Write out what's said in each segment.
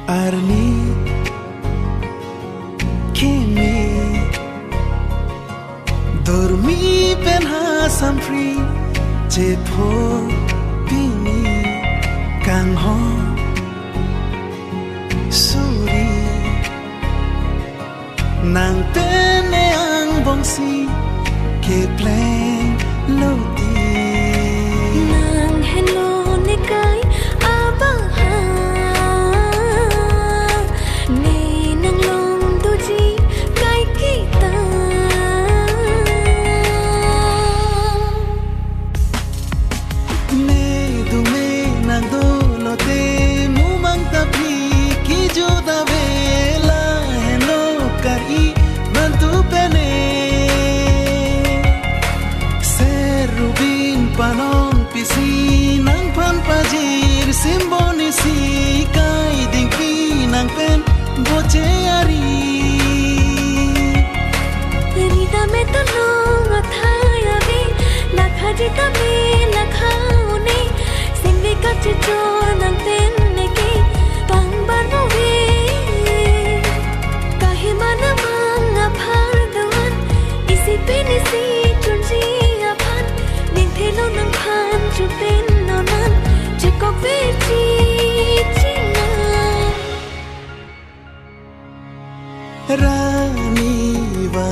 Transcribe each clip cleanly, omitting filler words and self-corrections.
Arni kimi dormi penha sampri jepho pini kangho suri nang tene ang bongsi ke pleng loti nang hello ne kai abang ha ne nang long tu ji kai kita ne du me nang do lo te mu mang ta pi ki jo da vela hello kari man tu pene serubin panon pisi nang pan pajir simboni si kai ding pi nang pen boche ari rida me to long athaya ve lakha jita me lakha ne singve ka cho nang ten ne ki pang ban mo ve kahe mana mang aphar dawan isi pe ni si chun ji aphan ning the lo nang phan chu pen no nan che ko ve chi china rani va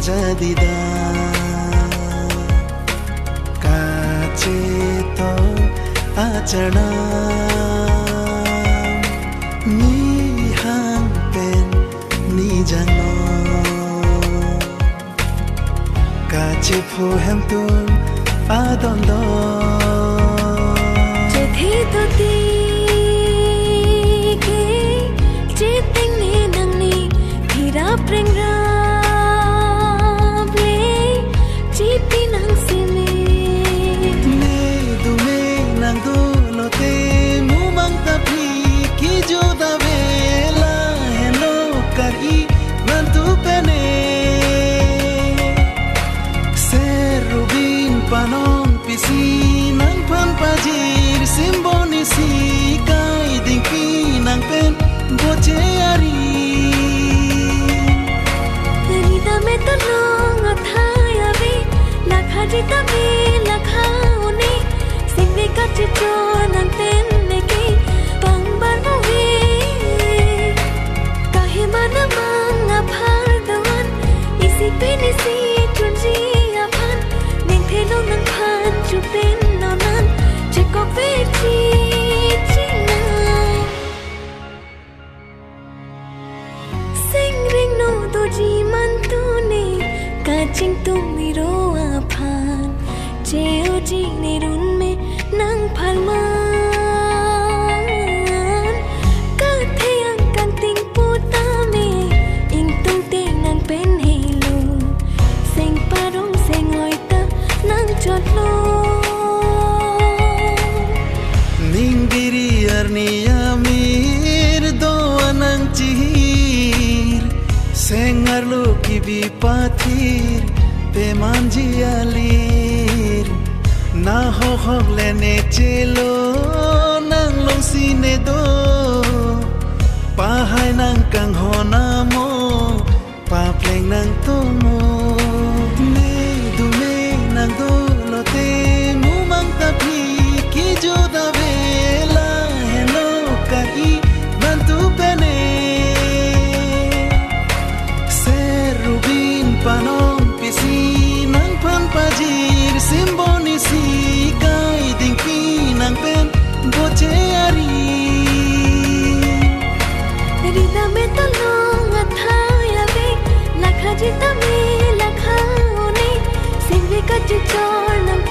jadida kache to achana ni hang pen ni jano kache pho hem tum adondo che thi to ti ke che ting ne nang ni thira preng ra ble chi pi nang si me ne du me nang do lo te mu mang ta pi ki jo da vela hello kari man tu pene serubin panon pisi nang pan pajir simboni si kai ding pi nang pen boche ari rida me to long athaya ve lakha jita me lakha ne singve ka cho nang ten ne ki pang ban mo ve kahe mana mang aphar dawan isi pe ni si chun ji aphan ning the lo nang phan chu pen no nan che ko ve chi china sing ring no do ji man tu ne ka ching tu mi ro aphan che o ji ne run me nang phal man ka the ang kan ting pu ta me ing tung te nang pen he lu sing parong sing oi ta nang chot lo ninggiri arni amir do anang chihir sengar lo ki bi pathir pe manji alir na ho hok le ne chelo nang long si ne do pa hai nang kang ho na mo pa pleng nang to mo ne du me nang do lo te mu mang ta pi ki jo da vela hello kari man tu pene serubin panon pisi nang pan pajir simboni si kai ding pi nang pen boche ari rida me to long athaya ve lakha jita me lakha ne singve ka cho nang